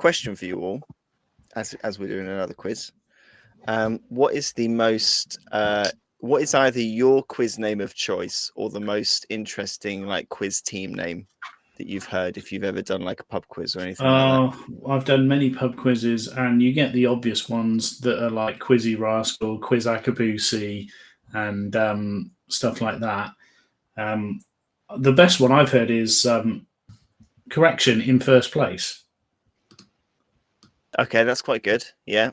question for you all, as we're doing another quiz. What is the most? What is either your quiz name of choice or the most interesting like quiz team name that you've heard if you've ever done like a pub quiz or anything like that? I've done many pub quizzes, and you get the obvious ones that are like Quizzy Rascal, Quiz Akabusi, and stuff like that. The best one I've heard is Correction in First Place. Okay, that's quite good. Yeah.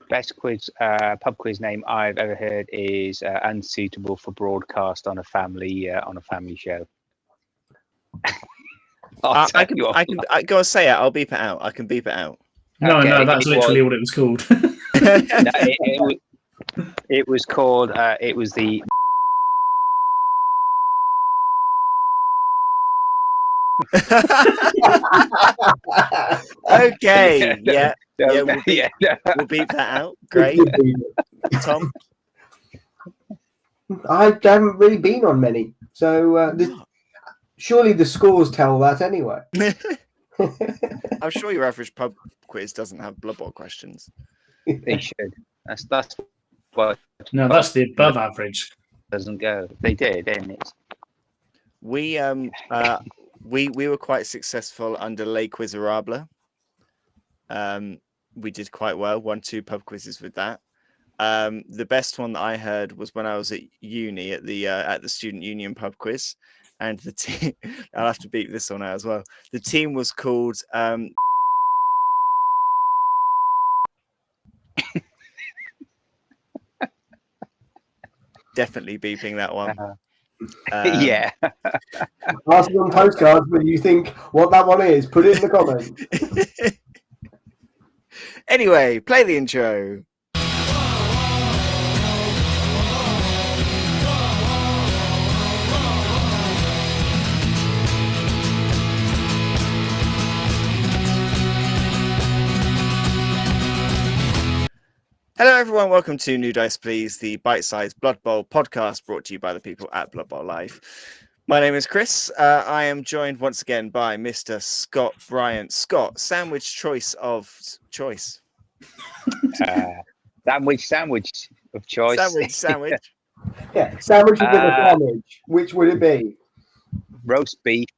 Best pub quiz name I've ever heard is unsuitable for broadcast on a family show. I gotta say it. I'll beep it out. I can beep it out. No, Okay, no, that's literally what it was called. It was called. It was the. Okay. Yeah. We'll beep that out. Great. Tom? I haven't really been on many, so surely the scores tell that anyway. I'm sure your average pub quiz doesn't have Blood Bowl questions. They should. That's what. No, that's the above average. Doesn't go. They did, didn't it? We were quite successful under Les Quizerables. We did quite well. 1-2 pub quizzes with that. The best one that I heard was when I was at uni at the student union pub quiz, and the team. I'll have to beat this one out as well. The team was called. Definitely beeping that one. Yeah. Ask them on postcards when you think what that one is. Put it in the comments. Anyway, play the intro. Hello, everyone. Welcome to New Dice Please, the bite-sized Blood Bowl podcast brought to you by the people at Blood Bowl Live. My name is Chris. I am joined once again by Mr. Scott Bryant. Scott, sandwich choice of choice. Sandwich of choice. Sandwich. Yeah, sandwich with a sandwich. Which would it be? Roast beef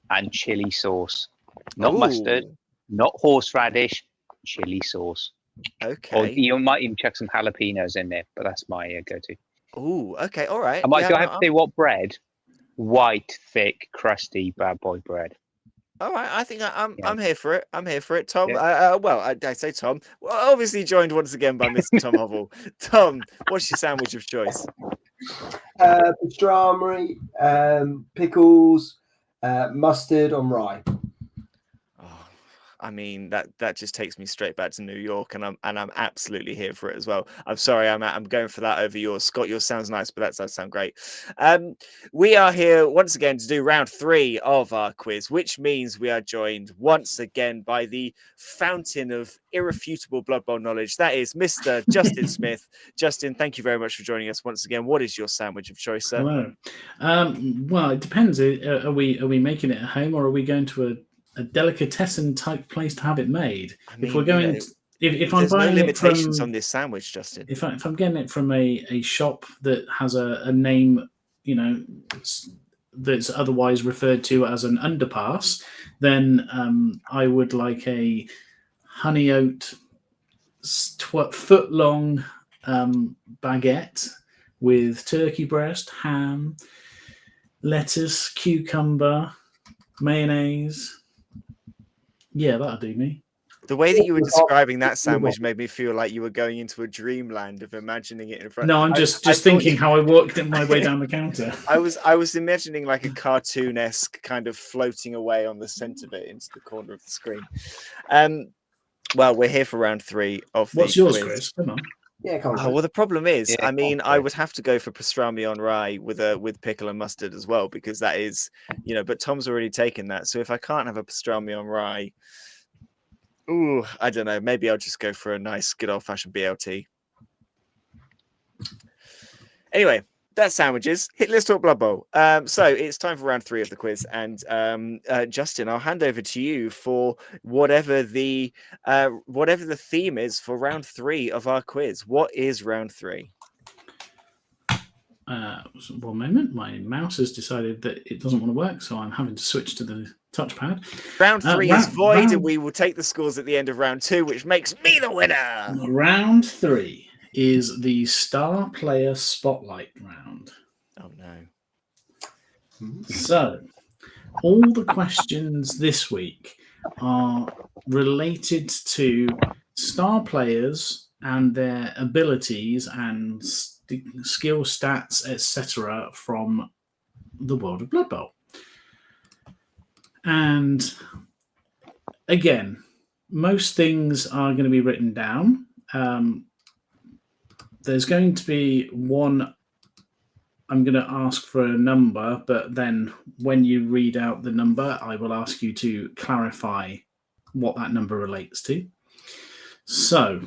and chili sauce. Not Ooh. mustard, not horseradish, chili sauce. Okay. Or you might even chuck some jalapenos in there, but that's my go-to. Ooh, okay, all right. Do I have to say what bread? White, thick, crusty, bad boy bread. All right, I think I'm here for it. I'm here for it, Tom. Yeah. I say Tom. Well, obviously joined once again by Mr. Tom Hovell. Tom, what's your sandwich of choice? Pastrami, pickles, mustard on rye. I mean that just takes me straight back to New York, and I'm absolutely here for it as well. I'm sorry, I'm going for that over yours, Scott. Yours sounds nice, but that does sound great. We are here once again to do round 3 of our quiz, which means we are joined once again by the fountain of irrefutable Blood Bowl knowledge. That is Mr. Justin Smith. Justin, thank you very much for joining us once again. What is your sandwich of choice, sir? Hello. Well, it depends. Are we making it at home, or are we going to a delicatessen type place to have it made? I mean, if we're going, if I'm there's buying no it from, limitations on this sandwich, Justin. if I'm getting it from a shop that has a name, that's otherwise referred to as an underpass, then I would like a honey oat foot long baguette with turkey breast, ham, lettuce, cucumber, mayonnaise. Yeah, that'll do me. The way that you were describing that sandwich made me feel like you were going into a dreamland of imagining it in front. No, I'm just thinking how I walked my way down the counter. I was imagining like a cartoon-esque kind of floating away on the centre of it into the corner of the screen. Well, we're here for round 3 of the What's yours, quiz. Chris? Come on. Yeah, come on. Oh, well, the problem is, Yeah, I mean, I would have to go for pastrami on rye with pickle and mustard as well, because that is, but Tom's already taken that. So if I can't have a pastrami on rye, I don't know. Maybe I'll just go for a nice, good old-fashioned BLT. Anyway, That's sandwiches. Let's talk Blood Bowl. So it's time for round 3 of the quiz, and Justin, I'll hand over to you for whatever the theme is for round 3 of our quiz. What is round 3? 1 moment. My mouse has decided that it doesn't want to work, so I'm having to switch to the touchpad. Round 3 is void, and we will take the scores at the end of round 2, which makes me the winner. Round 3 is the Star Player Spotlight round. Oh no. So, all the questions this week are related to star players and their abilities and skill stats, etc., from the world of Blood Bowl. And again, most things are going to be written down. There's going to be one. I'm going to ask for a number, but then when you read out the number, I will ask you to clarify what that number relates to. So,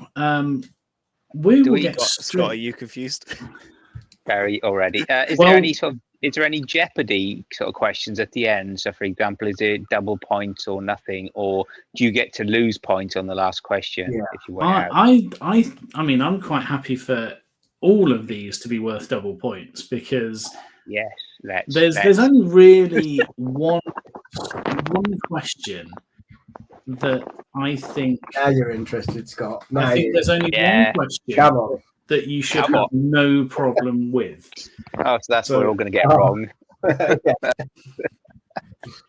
we will get Scott, are you confused? Very already. Is there any Jeopardy sort of questions at the end? So, for example, is it double points or nothing, or do you get to lose points on the last question if you win out? I mean, I'm quite happy for all of these to be worth double points because yes, there's only really one question that I think. Now you're interested, Scott. I think there's only one question that you should have no problem with. Oh, so that's what we're all going to get wrong.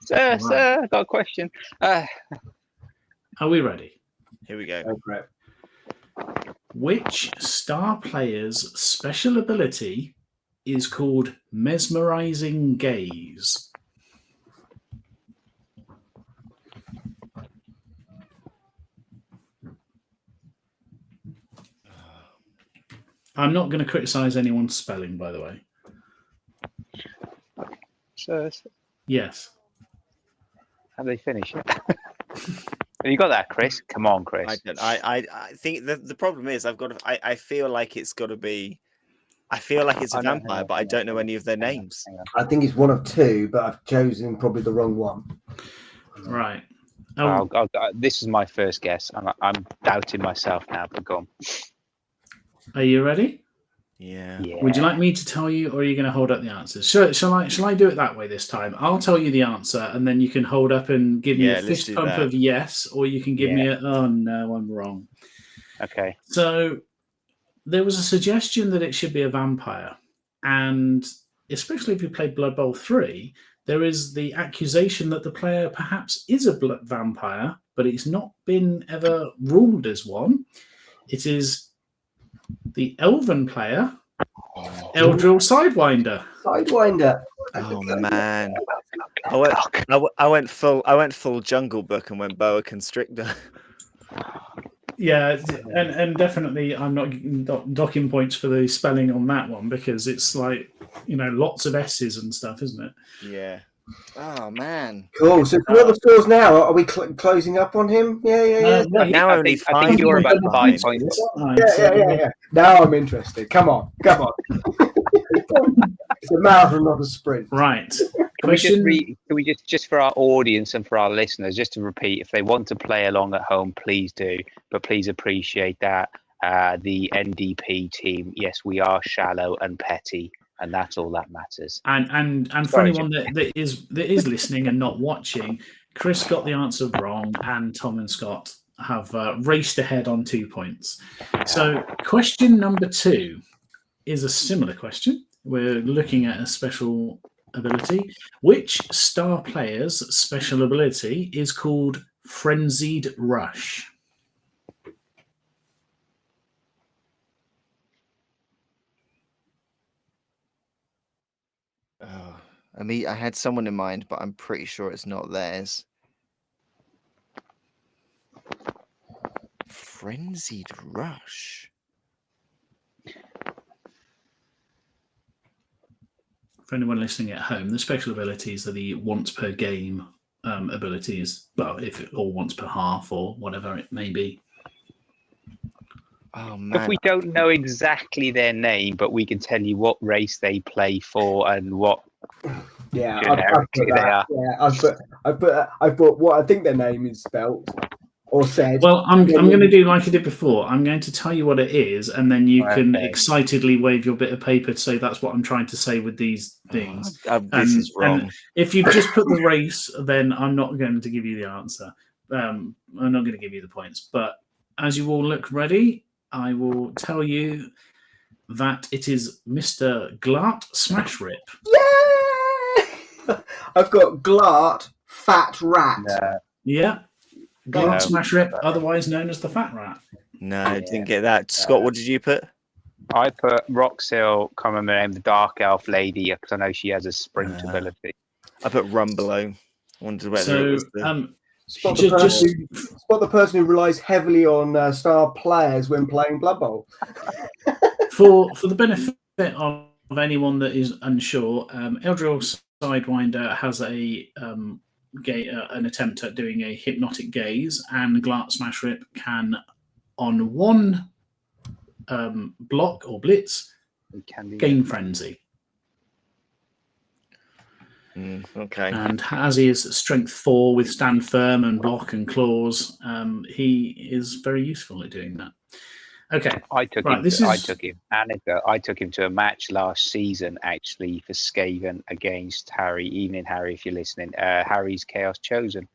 Sir, I've got a question. Are we ready? Here we go. Okay. Which star player's special ability is called Mesmerizing Gaze? I'm not going to criticize anyone's spelling, by the way. So, yes. Have they finished it? Have you got that, Chris? Come on, Chris. I think the problem is I feel like it's got to be. I feel like it's a vampire, but I don't know any of their names. I think it's one of 2, but I've chosen probably the wrong one. Right. This is my first guess. I'm doubting myself now, but go on. Are you ready? Yeah. Would you like me to tell you, or are you going to hold up the answers? Shall I do it that way this time? I'll tell you the answer, and then you can hold up and give me a fist pump of yes, or you can give me a, oh no, I'm wrong. Okay. So there was a suggestion that it should be a vampire, and especially if you play Blood Bowl 3, there is the accusation that the player perhaps is a vampire, but it's not been ever ruled as one. It is the Elven player, Eldril Sidewinder. Sidewinder. Oh man, I went full Jungle Book and went boa constrictor. Yeah, and definitely I'm not docking points for the spelling on that one because it's like, lots of S's and stuff, isn't it? Yeah. Oh man. Cool. So what are the scores now? Are we closing up on him? Yeah. Now only 5. I think you're about 5 points. Yeah. Now I'm interested. Come on. It's a marathon, not a sprint. Right. Can we just for our audience and for our listeners, just to repeat, if they want to play along at home, please do. But please appreciate that the NDP team, yes, we are shallow and petty, and that's all that matters. And for anyone that is listening and not watching, Chris got the answer wrong, and Tom and Scott have raced ahead on 2 points. So question number 2 is a similar question. We're looking at a special ability. Which star player's special ability is called Frenzied Rush? Oh, I had someone in mind, but I'm pretty sure it's not theirs. Frenzied Rush. For anyone listening at home, the special abilities are the once per game abilities. Well, or once per half, or whatever it may be. Oh If man. we don't know exactly their name, but we can tell you what race they play for and what Yeah, I've generic put they that. are. Yeah, I've put what I think their name is spelt or said. Well, I'm going to do like I did before. I'm going to tell you what it is, and then you can Okay. excitedly wave your bit of paper to say that's what I'm trying to say with these things. This is wrong. And if you just put the race, then I'm not going to give you the answer. I'm not going to give you the points. But as you all look ready, I will tell you that it is Mr. Glart Smashrip. Yeah! I've got Glart Fat Rat. Yeah. Glart No. Smashrip, otherwise known as the Fat Rat. No, I didn't get that. Scott, what did you put? I put Roxil, can't remember her name, the Dark Elf lady, because I know she has a sprint ability. I put Rumbelow. I wondered whether it was the... Spot the person who relies heavily on star players when playing Blood Bowl. For the benefit of anyone that is unsure, Eldril Sidewinder has an attempt at doing a hypnotic gaze, and Glart Smashrip can, on one block or blitz, gain frenzy. Okay. And as he is strength 4 with stand firm and block and claws, he is very useful at doing that. Okay, I took him to a match last season actually for Skaven against Harry. Evening, Harry, if you're listening. Harry's Chaos Chosen.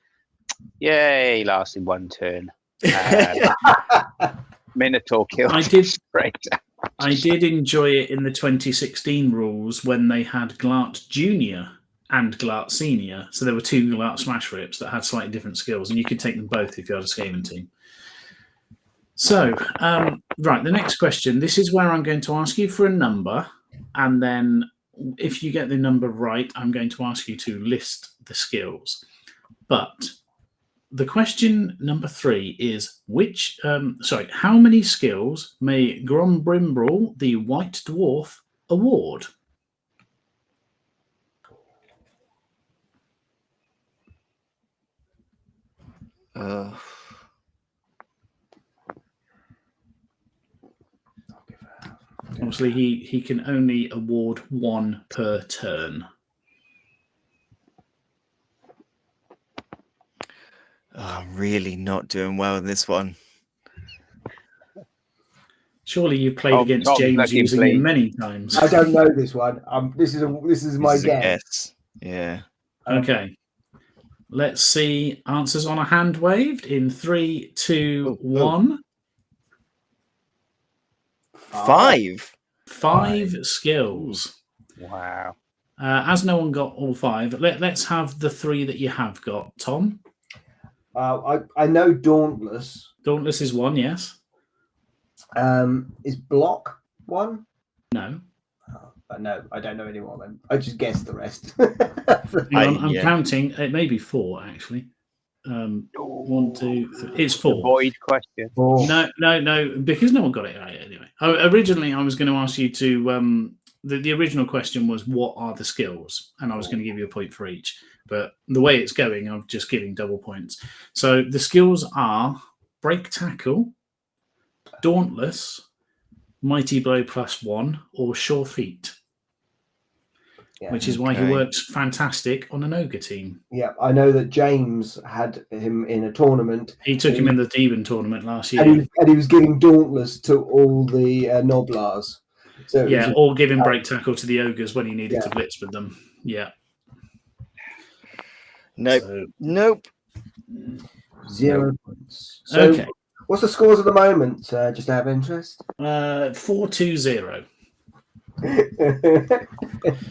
Yay! Lasted one turn. Minotaur killed. I did. Straight. I did enjoy it in the 2016 rules when they had Glart Junior and Glart Senior. So there were two Glart Smash Rips that had slightly different skills, and you could take them both if you had a Skaven team. So, right, the next question. This is where I'm going to ask you for a number, and then if you get the number right, I'm going to ask you to list the skills. But the question number 3 is how many skills may Grombrimbrel, the White Dwarf, award? Obviously, he can only award 1 per turn. I'm really not doing well in this one. Surely you've played against Tom's James looking using pleased. it many times. I don't know this one. This is my guess. Yeah. Okay. Let's see answers on a hand waved in 3, 2, 1. 5. 5 skills. Wow. As no one got all 5, let's have the 3 that you have got. Tom? I know Dauntless. Dauntless is 1, yes. Is Block 1? No. No, I don't know any more then. I just guessed the rest. I'm counting. It may be 4, actually. 1, 2, 3. It's 4. The void question. No, because no one got it right anyway. Originally, I was going to ask you to... The original question was, what are the skills? And I was going to give you a point for each. But the way it's going, I'm just giving double points. So the skills are Break Tackle, Dauntless, Mighty Blow +1, or Sure Feet. Yeah, which is why he works fantastic on an ogre team. Yeah, I know that James had him in a tournament. He took him in the Demon tournament last year. And he was giving Dauntless to all the Noblars. So yeah, or giving Break Tackle to the ogres when he needed to blitz with them. Yeah. Nope. 0 points. So okay. What's the scores at the moment? Just out of interest? 4-2-0.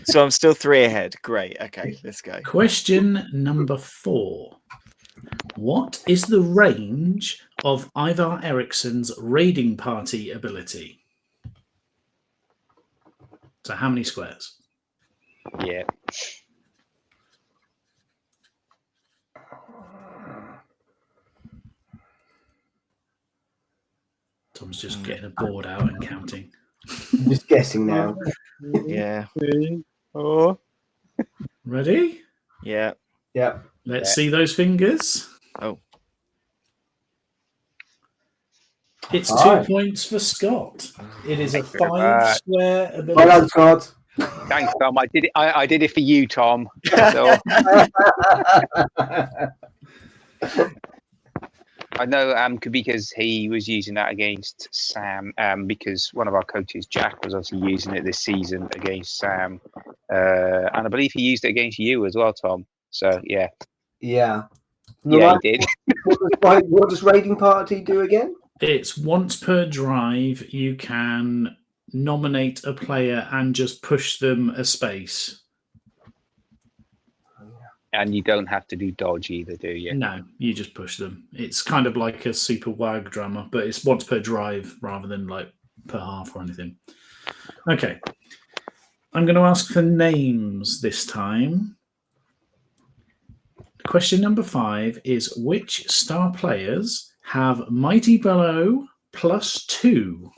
So I'm still 3 ahead. Great. Okay, let's go. Question number 4. What is the range of Ivar Eriksson's raiding party ability? So how many squares? Yeah. Tom's just getting a board out and counting. I'm just guessing now. Yeah. Oh. Ready? Yeah. Yeah. Let's see those fingers. Oh. It's Aye. 2 points for Scott. It is a Thank you very much. 5-square Well ability. done, Scott. Thanks, Tom. I did it for you, Tom. So I know because he was using that against Sam, because one of our coaches, Jack, was obviously using it this season against Sam. And I believe he used it against you as well, Tom. So, yeah. Yeah. Yeah, he did. What does Raiding Party do again? It's once per drive, you can nominate a player and just push them a space. And you don't have to do dodge either, do you? No, you just push them. It's kind of like a super wag drummer, but it's once per drive rather than like per half or anything. Okay. I'm going to ask for names this time. Question number 5 is which star players have Mighty Blow +2?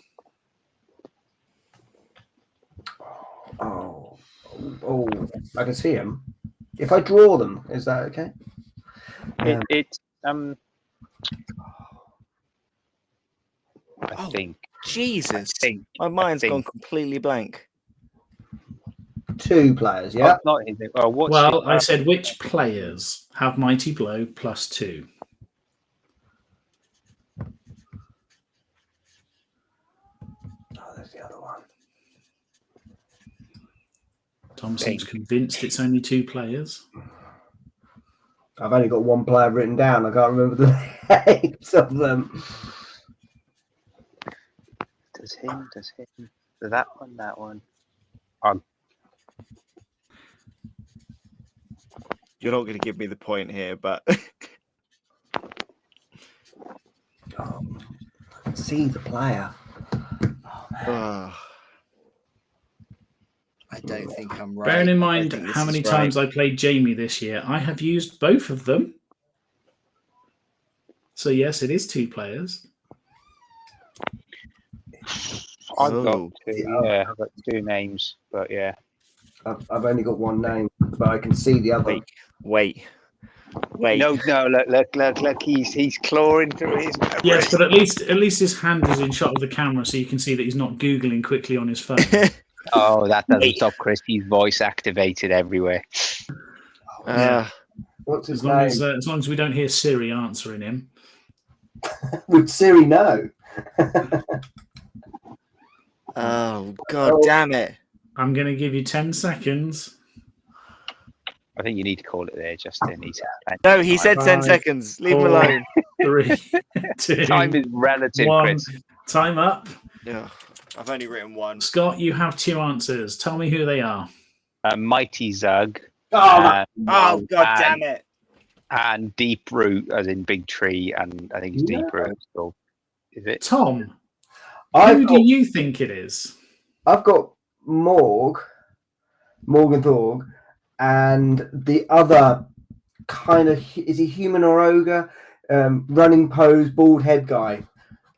Oh, I can see him. If I draw them, is that okay? I Oh, think. Jesus. I think My mind's think- gone completely blank. 2 players, yeah. Oh, not his. Oh, what's Well, it? I said which players have Mighty Blow +2? Oh, there's the other one. Tom seems convinced it's only 2 players. I've only got 1 player written down. I can't remember the names of them. Does him? That one. You're not going to give me the point here, but Oh, I can see the player. I don't think I'm right. Bearing in I mind don't think how this many is times right. I played Jamie this year, I have used both of them. So yes, it is 2 players. I've got Oh. 2. Yeah, I've got 2 names, but yeah. I've only got 1 name, but I can see the other. Wait. No, look, he's clawing through his memory. Yes, but at least his hand is in shot of the camera, so you can see that he's not Googling quickly on his phone. Oh, that doesn't Wait. stop Christy's voice activated everywhere. What's his As long name? as we don't hear Siri answering him. Would Siri know? Oh, God damn it. I'm going to give you 10 seconds. I think you need to call it there, Justin. No, he said 10 5, seconds. Leave him 4, alone. 3, 2, Time is relative, 1. Chris. Time up. Ugh, I've only written 1. Scott, you have 2 answers. Tell me who they are. Mighty Zug. Oh, Oh, God damn it. And Deep Root, as in Big Tree, and I think it's Deep Root. So, is it? Tom, I've who got, do you think it is? I've got Morgan Thorg, and the other kind of, is he human or ogre? Running pose, bald head guy.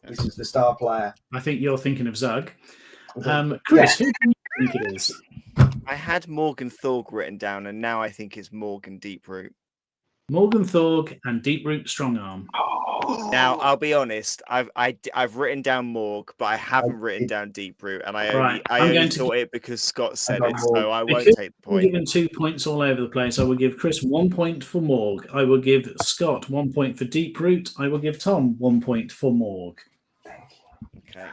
This is the star player. I think you're thinking of Zug. Chris, who do you think it is? I had Morgan Thorg written down, and now I think it's Morgan Deeproot. Morgan Thorg and Deep Root Strongarm. Now, I'll be honest. I've written down Morg, but I haven't written down Deeproot, and I only thought it because Scott said it, so I won't take the point. I'm giving 2 points all over the place. I will give Chris 1 point for Morg. I will give Scott 1 point for Deep Root. I will give Tom 1 point for Morg. Okay.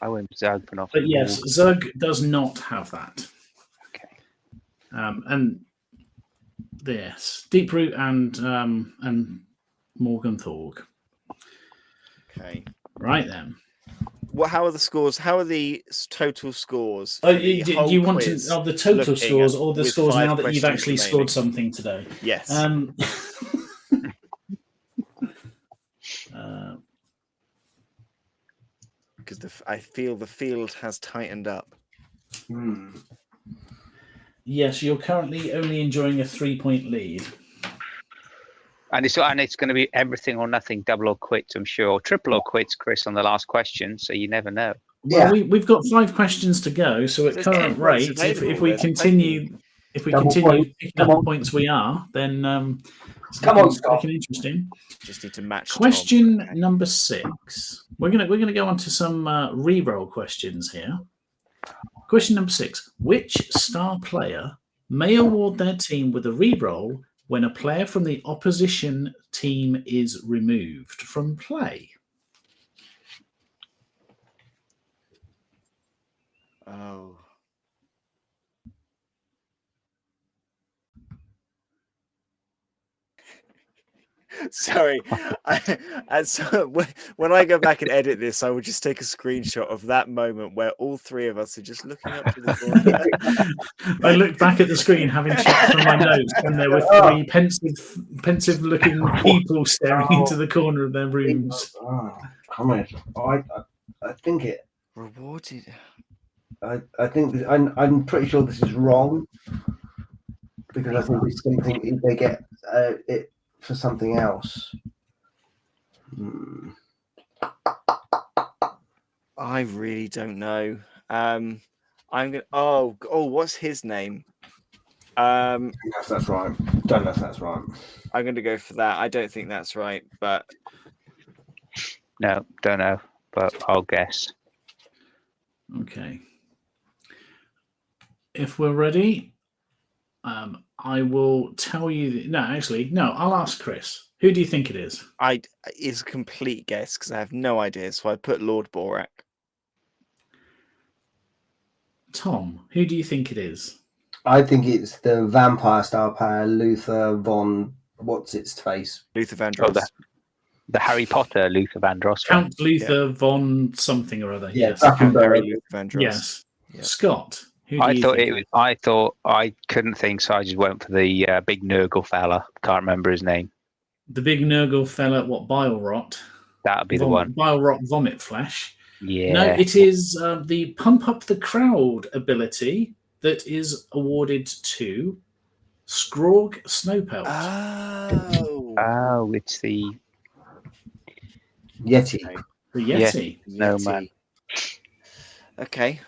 I went Zug, but not. But yes, Zug does not have that. Okay. And yes, Deep Root and Morgan Thorg. Okay. Right then. How are the scores? How are the total scores? Oh, for the do whole you want quiz, to the total looking scores at- or the with scores 5 now that you've questions actually remaining? scored something today? Yes. Because I feel the field has tightened up. Yes, you're currently only enjoying a 3-point lead. And it's going to be everything or nothing, double or quits, I'm sure, or triple or quits, Chris, on the last question. So you never know. Well, we've got 5 questions to go. So at current rate, if we continue picking up the points we are, then Come on, Scott. Looking interesting. Just need to match. Question Tom. Okay. number 6. We're gonna go on to some re-roll questions here. Question number 6. Which star player may award their team with a re-roll when a player from the opposition team is removed from play? Oh. Sorry. When I go back and edit this, I will just take a screenshot of that moment where all three of us are just looking up to the corner. I looked back at the screen, having checked from my notes, and there were 3 pensive-looking people staring into the corner of their rooms. Oh, come on. I think it. Rewarded. I think I'm pretty sure this is wrong because I think it's something they get it for something else. I really don't know. I'm gonna. Oh, what's his name? Don't know if that's right. Don't know if that's right. I'm going to go for that. I don't think that's right, but No, don't know, but I'll guess. Okay. If we're ready, I will tell you. No, I'll ask Chris. Who do you think it is? It's a complete guess because I have no idea. So I put Lord Borak. Tom, who do you think it is? I think it's the vampire star player Luther von what's its face. Luther Vandross. Oh, the Harry Potter Luther Vandross. Count Luther von something or other. Yeah, Yes. Count Harry Luther Vandross. Yes. Yeah. Scott, who do you think? I thought I couldn't think, so I just went for the big Nurgle fella. Can't remember his name. The big Nurgle fella, what, Bile Rot? That would be the one. Bile Rot Vomit Flesh. Yeah. No, it is the Pump Up the Crowd ability that is awarded to Scrog Snowpelt. Oh, it's the Yeti. The Yeti. No man. Okay.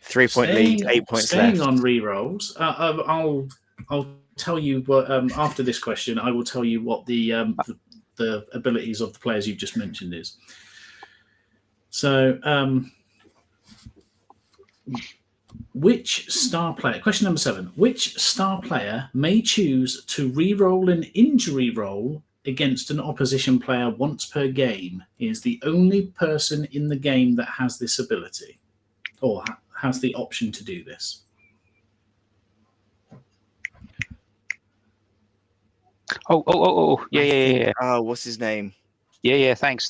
3-point lead, 8 points staying left. on re-rolls, I'll tell you what, after this question. I will tell you what the abilities of the players you've just mentioned is. So, which star player? Question number 7. Which star player may choose to re-roll an injury roll against an opposition player once per game? He is the only person in the game that has this ability, or has the option to do this. Oh, yeah. Oh, what's his name? Yeah, thanks.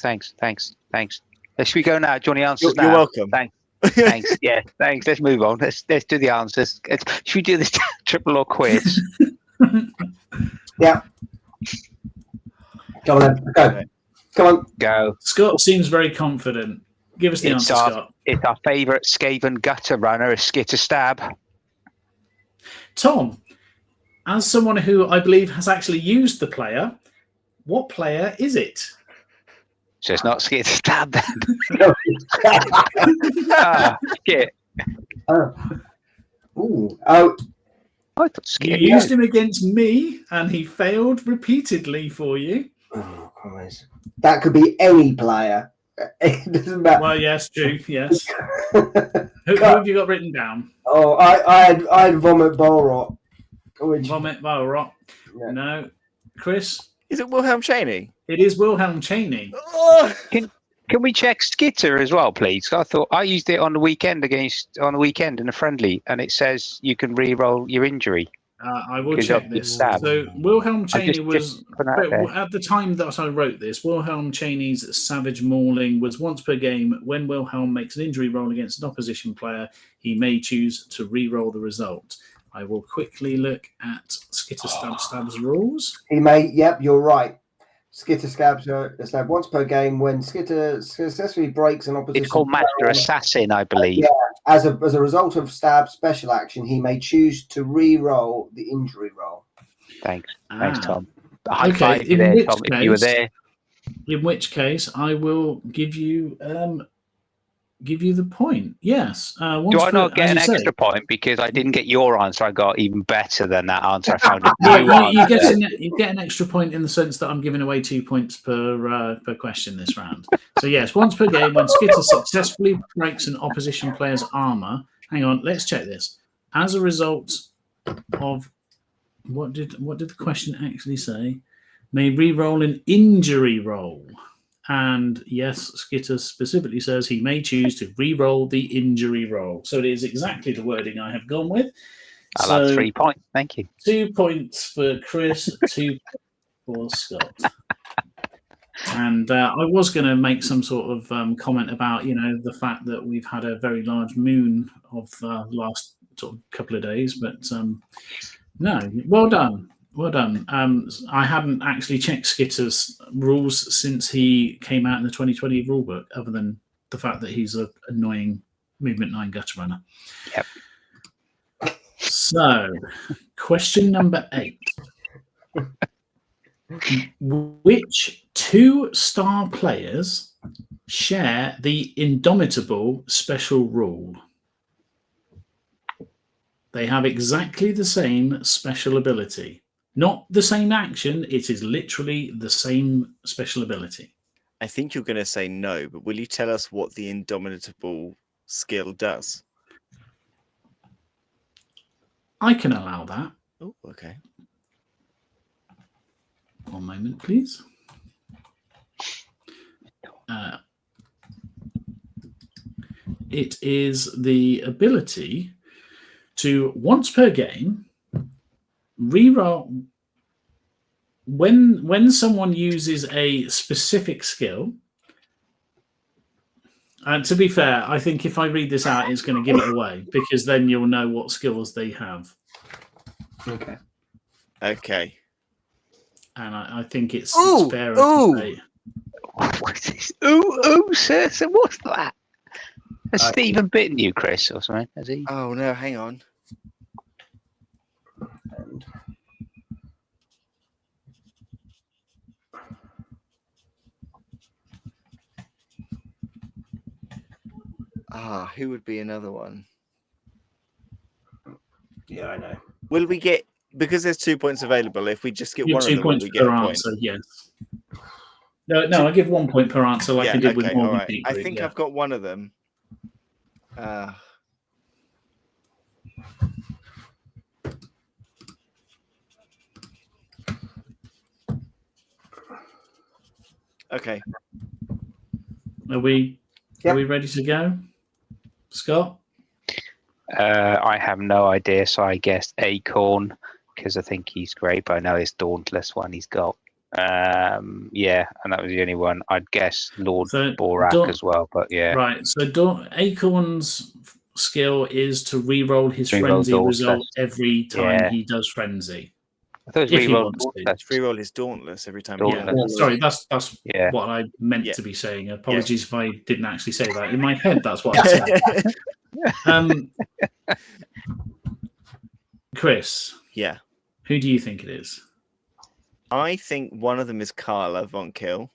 Should we go now? Do you want the answers now? You're welcome. Thanks. Yeah, thanks. Let's move on. Let's do the answers. Should we do this triple or quiz? Yeah. Go on then. Go. Come on. Go. Scott seems very confident. Give us the answer, Scott. It's our favourite Skaven gutter runner, a Skitter Stab. Tom, as someone who I believe has actually used the player, what player is it? So it's not Skitter Stab then. Skit. Oh. I thought You Skit. used him against me, and he failed repeatedly for you. Oh, Christ. That could be any player. It doesn't matter. Well, yes, true, yes. Who have you got written down? Oh, I had Vomit Bolrot. Vomit Valrot. Yeah. No. Chris? Is it Wilhelm Chaney? It is Wilhelm Chaney. Oh! Can we check Skitter as well, please? I thought I used it on the weekend in a friendly, and it says you can re-roll your injury. I will check this. Stab. So Wilhelm Chaney just put that there. at the time that I wrote this, Wilhelm Chaney's Savage Mauling was once per game. When Wilhelm makes an injury roll against an opposition player, he may choose to re-roll the result. I will quickly look at Skitter Stab's rules. He may. Yep, you're right. Skitter Stab once per game when Skitter successfully breaks an opposition. It's called Master Assassin, I believe. Yeah, as a result of Stab special action, he may choose to re-roll the injury roll. Thanks, Tom. Okay, five there, Tom, if you were there. In which case, I will give you give you the point. Yes. Do I not get an extra point because I didn't get your answer? I got even better than that answer. I found a new answer. You get an extra point in the sense that I'm giving away 2 points per question this round. So yes, once per game, when Skitter successfully breaks an opposition player's armor. Hang on, let's check this. As a result of what did the question actually say? May re-roll an injury roll. And yes, Skitter specifically says he may choose to re-roll the injury roll. So it is exactly the wording I have gone with. I'll have 3 points. Thank you. 2 points for Chris, 2 for Scott. And I was going to make some sort of comment about, the fact that we've had a very large moon of the last sort of couple of days. But no, well done. Well done. I hadn't actually checked Skitter's rules since he came out in the 2020 rulebook, other than the fact that he's an annoying Movement 9 gutter runner. Yep. So, question number 8. Which 2-star players share the Indomitable special rule? They have exactly the same special ability. Not the same action, it is literally the same special ability. I think you're going to say no, but will you tell us what the Indomitable skill does? I can allow that. Oh, okay. One moment, please. It is the ability to, once per game, reroll when someone uses a specific skill. And to be fair, I think if I read this out, it's going to give it away because then you'll know what skills they have. Okay. Okay. And I think it's fair to say. What is this? Ooh, sir. So what's that? Has Stephen bitten you, Chris, or something? Has he? Oh no, hang on. Who would be another one? Yeah, I know. Will we get, because there's 2 points available, if we just get one of 2 them, points will we get per a answer, point? yes. No, I give 1 point per answer like I did with all Morgan right. Peak I Group, think yeah. I've got one of them. Okay. Are we ready to go? Scott? I have no idea, so I guess Acorn, because I think he's great, but I know it's Dauntless one he's got. Yeah, and that was the only one. I'd guess Lord Borak as well, but yeah. Right, so Acorn's skill is to re-roll his Re-roll frenzy result every time he does frenzy. I thought it was re-roll his Dauntless every time. Yeah, sorry, that's what I meant to be saying. Apologies if I didn't actually say that. In my head, that's what I said. Chris. Yeah. Who do you think it is? I think one of them is Carla Von Kill.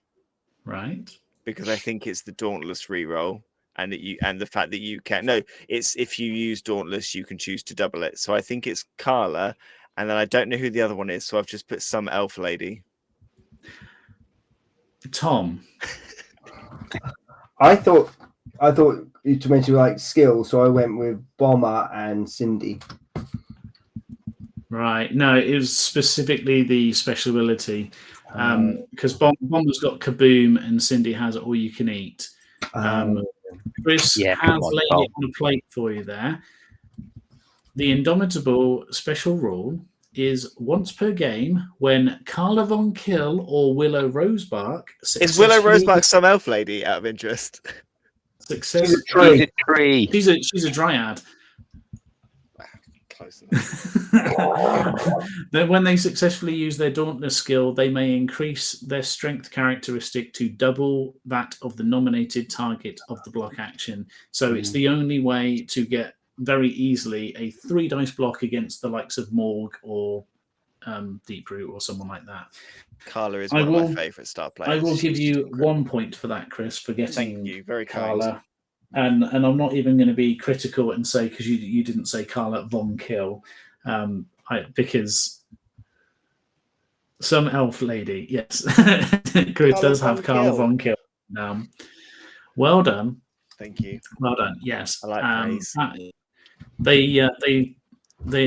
Right. Because I think it's the Dauntless reroll, and the fact that you can. No, it's if you use Dauntless, you can choose to double it. So I think it's Carla, and then I don't know who the other one is, so I've just put some elf lady. Tom. I thought you to mention like skill, so I went with Bomber and Cindy. Right. No, it was specifically the special ability. Because Bomber's got Kaboom and Cindy has All You Can Eat. Chris has laid it on a plate for you there. The Indomitable special rule is once per game when Carla Von Kill or Willow Rosebark. Is Willow Rosebark some elf lady out of interest? She's a tree. She's a dryad. Close enough. Then when they successfully use their Dauntless skill, they may increase their strength characteristic to double that of the nominated target of the block action. So it's the only way to get very easily a 3 dice block against the likes of Morg or Deep Root or someone like that. Carla is one of my favourite star players. I will give you 1 point for that, Chris, for getting Thank you. Very Carla. kind. and I'm not even going to be critical and say because you didn't say Carla Von Kill, because some elf lady, yes, Chris Carla does Von have Carla Kill. Von Kill. Well done. Thank you. Well done. Yes, I like praise. They are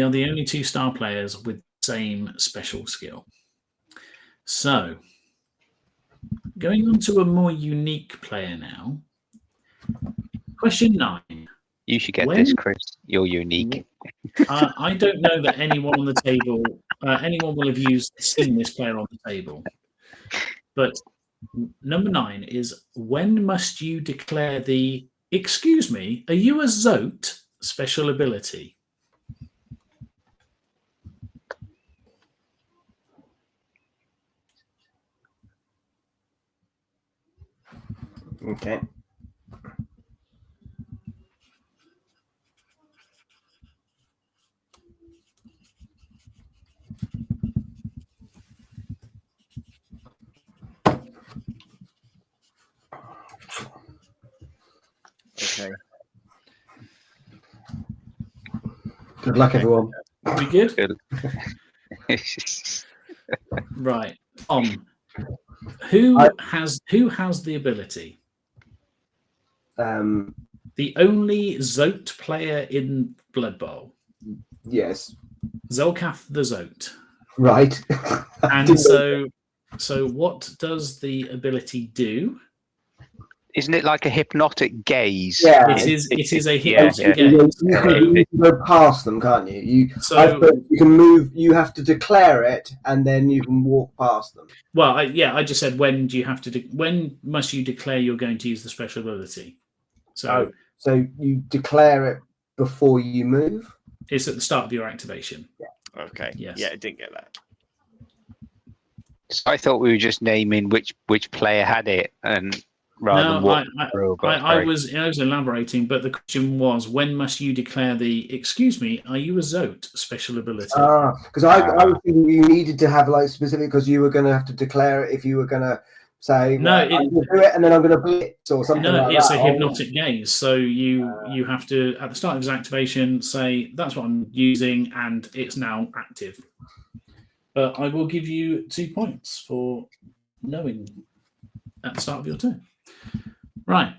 the only 2-star players with the same special skill. So, going on to a more unique player now. Question 9. You should get When- this, Chris. You're unique. I don't know that anyone on the table, anyone will have seen this player on the table. But number 9 is, when must you declare the, excuse me, are you a Zote special ability? Okay. Okay. Good luck, everyone. We good? Good. Right. Who has the ability? The only Zote player in Blood Bowl. Yes. Zelkath the Zote. Right. And so what does the ability do? Isn't it like a hypnotic gaze? Yeah. It is a Yeah, hypnotic yeah. gaze. You can go past them, can't you? I suppose you can move. You have to declare it, and then you can walk past them. Well, I just said when do you have to? When must you declare you're going to use the special ability? So you declare it before you move. It's at the start of your activation. Yeah. Okay. Yes. Yeah, I didn't get that. So I thought we were just naming which player had it, and rather than what. I was elaborating, but the question was, when must you declare the, excuse me, are you a Zote special ability? Because I was thinking you needed to have like specific, because you were going to have to declare it if you were going to say, no, I'm going to do it and then I'm going to blitz or something like that. No, it's a hypnotic gaze. So you have to, at the start of his activation, say, that's what I'm using, and it's now active. But I will give you 2 points for knowing at the start of your turn. Right.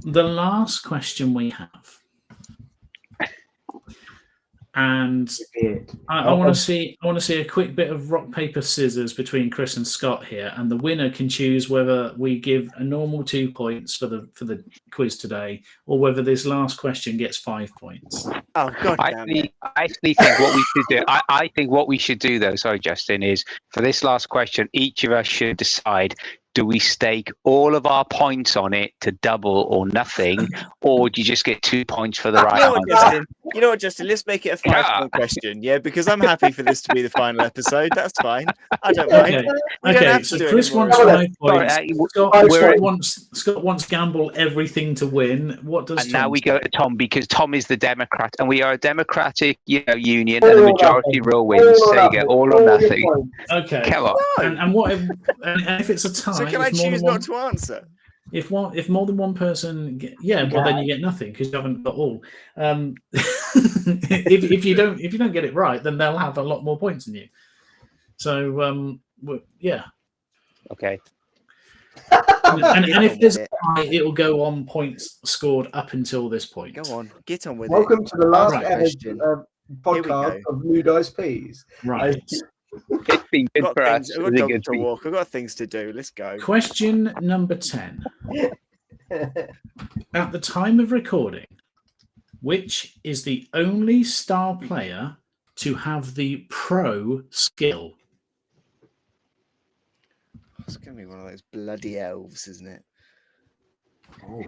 The last question we have. And I want to see a quick bit of rock, paper, scissors between Chris and Scott here, and the winner can choose whether we give a normal 2 points for the quiz today, or whether this last question gets 5 points. Oh God! I actually think what we should do. I think what we should do, though. Sorry, Justin, is for this last question, each of us should decide: do we stake all of our points on it to double or nothing, or do you just get 2 points for the right answer? You know what, Justin? Let's make it a 5-point question, yeah? Because I'm happy for this to be the final episode. That's fine. I don't mind. Okay. So Chris wants 5 points. Scott wants gamble everything to win. What does? And Tom now we say? go to Tom, because Tom is the Democrat, and we are a democratic, union, and the majority rule wins. There you go, all or nothing. Okay. Come on. And what if it's a tie? So can I choose not to answer? If more than one person, then you get nothing because you haven't got all. If you don't get it right, then they'll have a lot more points than you. So yeah. Okay. And if there's a tie, it'll go on points scored up until this point. Go on, get on with Welcome to the last question. podcast of New Dice Peas. Right. It's been good for us. I've got dogs to walk. I've got things to do. Let's go. Question number 10. At the time of recording, which is the only star player to have the pro skill? It's going to be one of those bloody elves, isn't it? Oh.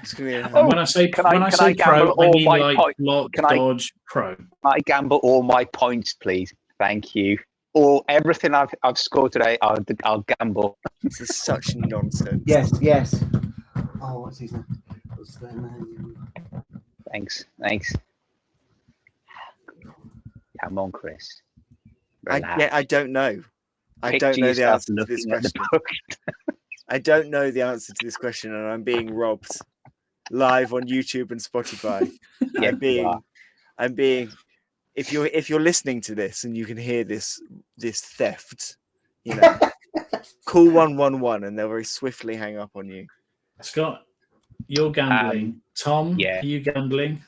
It's going to be When I say pro, I mean like block, dodge, pro. Can I gamble all my points, please? Thank you. Or everything I've scored today, I'll gamble. This is such nonsense. Yes. Oh, what's his name? What's their name? Thanks. Come on, Chris. I don't know. I Picture don't know the yourself answer to this looking at the question. book. I don't know the answer to this question, and I'm being robbed. live on YouTube and Spotify. Yes, I'm being. If you're listening to this and you can hear this theft, call 111 and they'll very swiftly hang up on you. Scott, you're gambling. Tom, yeah. are you gambling?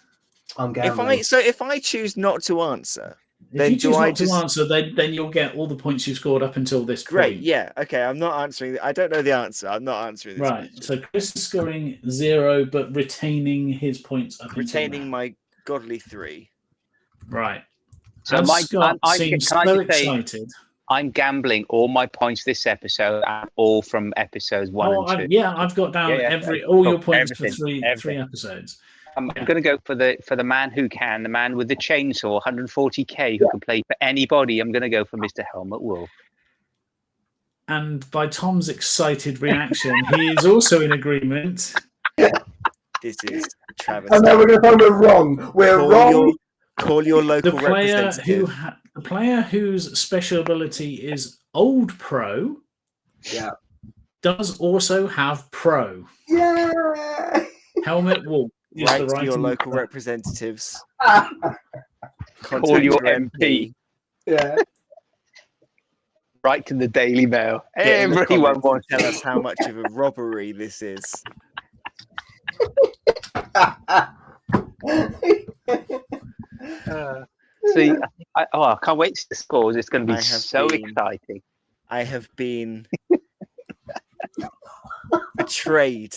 I'm gambling. If I choose not to answer, If then you choose do I not to answer, then you'll get all the points you've scored up until this Great, point. yeah, okay. I'm not answering. I don't know the answer. I'm not answering this. Right. So Chris is scoring 0, but retaining his points up Retaining until now. my godly 3. Right. So As Scott seems can I so just say, excited. I'm gambling all my points this episode, and all from episodes 1 and 2. I've got down Yeah, all your cool. points for Everything. three episodes. I'm going to go for the man who can, the man with the chainsaw, 140k, who can play for anybody. I'm going to go for Mr. Helmut Wolf. And by Tom's excited reaction, he is also in agreement. This is Travis. And then we're going to find we're wrong. We're wrong. Call your local The player representative. the player whose special ability is Old Pro, does also have Pro. Yeah. Helmet Wolf. is Write the to your right local answer. representatives. Call Contact your MP. Yeah. Right to the Daily Mail. Get in the Everyone comments wants and tell us how much of a robbery this is. See, I can't wait to the scores. It's going to be I have so been- exciting. I have been betrayed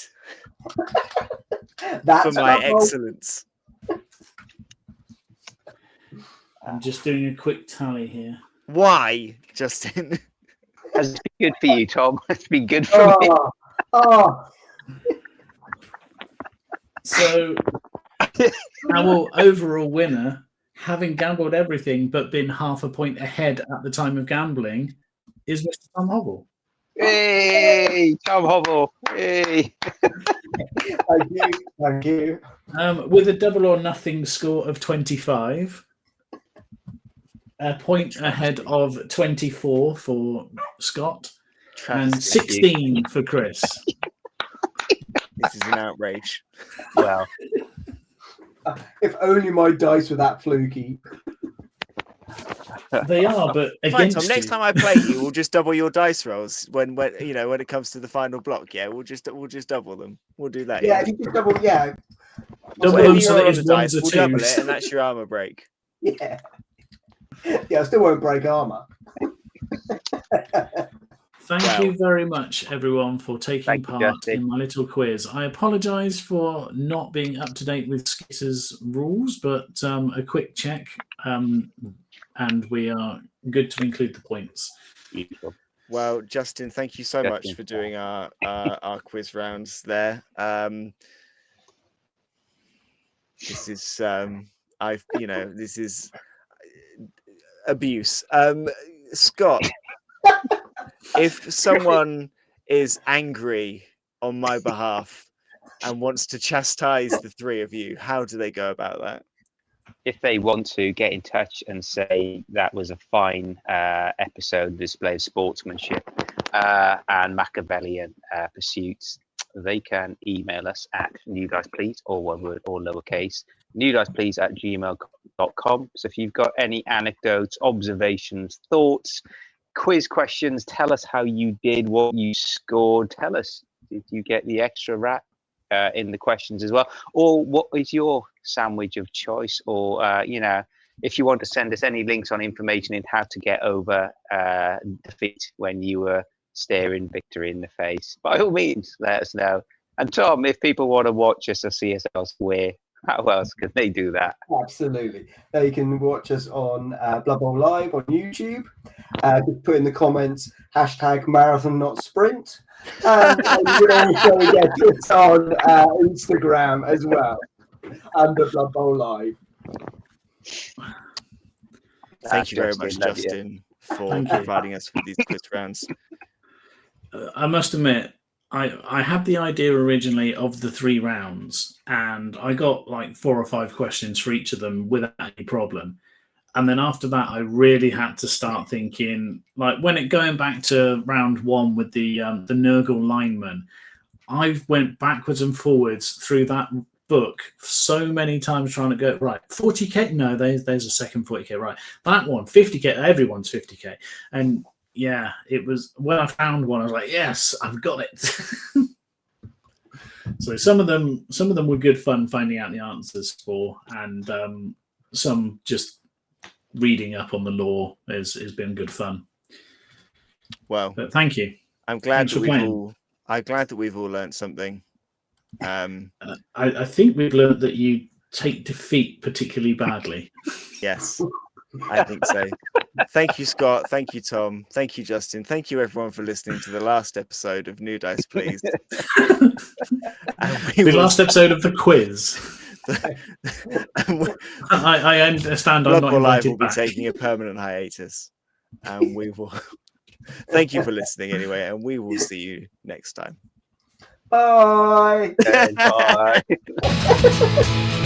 That's for my Bloodbowl. excellence. I'm just doing a quick tally here. Why, Justin? Has been good for you, Tom. It's been good for me. Oh, So our overall winner, having gambled everything but been half a point ahead at the time of gambling, is Mr. Tom Hobble. Hey, Tom Hobble. Hey. thank you. With a double or nothing score of 25, a point ahead of 24 for Scott, and Travesty. 16 for Chris. This is an outrage. Well, If only my dice were that fluky. They are, but Fine, against Tom. Next you. time I play you, we'll just double your dice rolls when it comes to the final block. Yeah, we'll just double them. We'll do that. Yeah, if you just double, yeah. Double Whatever them you so roll that on it's the ones dice, or we'll double twos. it, and that's your armor break. Yeah. Yeah, I still won't break armor. Thank you very much, everyone, for taking Thank you, part Justin. in my little quiz. I apologise for not being up to date with Skitter's rules, but a quick check, and we are good to include the points. beautiful. Well, Justin, thank you so much Justin. for doing our quiz rounds there. This is this is abuse. Scott, if someone is angry on my behalf and wants to chastise the three of you, how do they go about that? If they want to get in touch and say that was a fine episode, display of sportsmanship and Machiavellian pursuits, they can email us at newdiceplease, all one word, all lowercase, newdiceplease@gmail.com. So if you've got any anecdotes, observations, thoughts, quiz questions, tell us how you did, what you scored. Tell us, did you get the extra wrap in the questions as well? Or what is your sandwich of choice? Or, if you want to send us any links on information in how to get over defeat when you were staring victory in the face, by all means, let us know. And Tom, if people want to watch us or see us elsewhere, how else can they do that? Absolutely. They can watch us on Bloodbowl Live on YouTube. Just put in the comments #marathon not sprint. And you can also get us on Instagram as well under Bloodbowl Live. Thank you very much, Justin, love you. Justin, for Thank you. providing us with these quiz rounds. I must admit, I had the idea originally of the 3 rounds, and I got like 4 or 5 questions for each of them without any problem. And then after that, I really had to start thinking, like when going back to round 1 with the Nurgle lineman, I've went backwards and forwards through that book so many times trying to go right 40k. No, there's a second 40k. Right, that one 50k. Everyone's 50k, and yeah, it was when I found one. I was like, yes, I've got it. So some of them were good fun finding out the answers for, and some just reading up on the lore has been good fun. Well, but thank you. I'm glad Thanks that we've all learned something. I think we've learned that you take defeat particularly badly. Yes, I think so. Thank you, Scott. Thank you, Tom. Thank you, Justin. Thank you, everyone, for listening to the last episode of New Dice Please. The last episode of the quiz. I understand I'm not Bloodbowl Live invited will be back. taking a permanent hiatus, and we will. Thank you for listening anyway, and we will see you next time. Bye. Bye.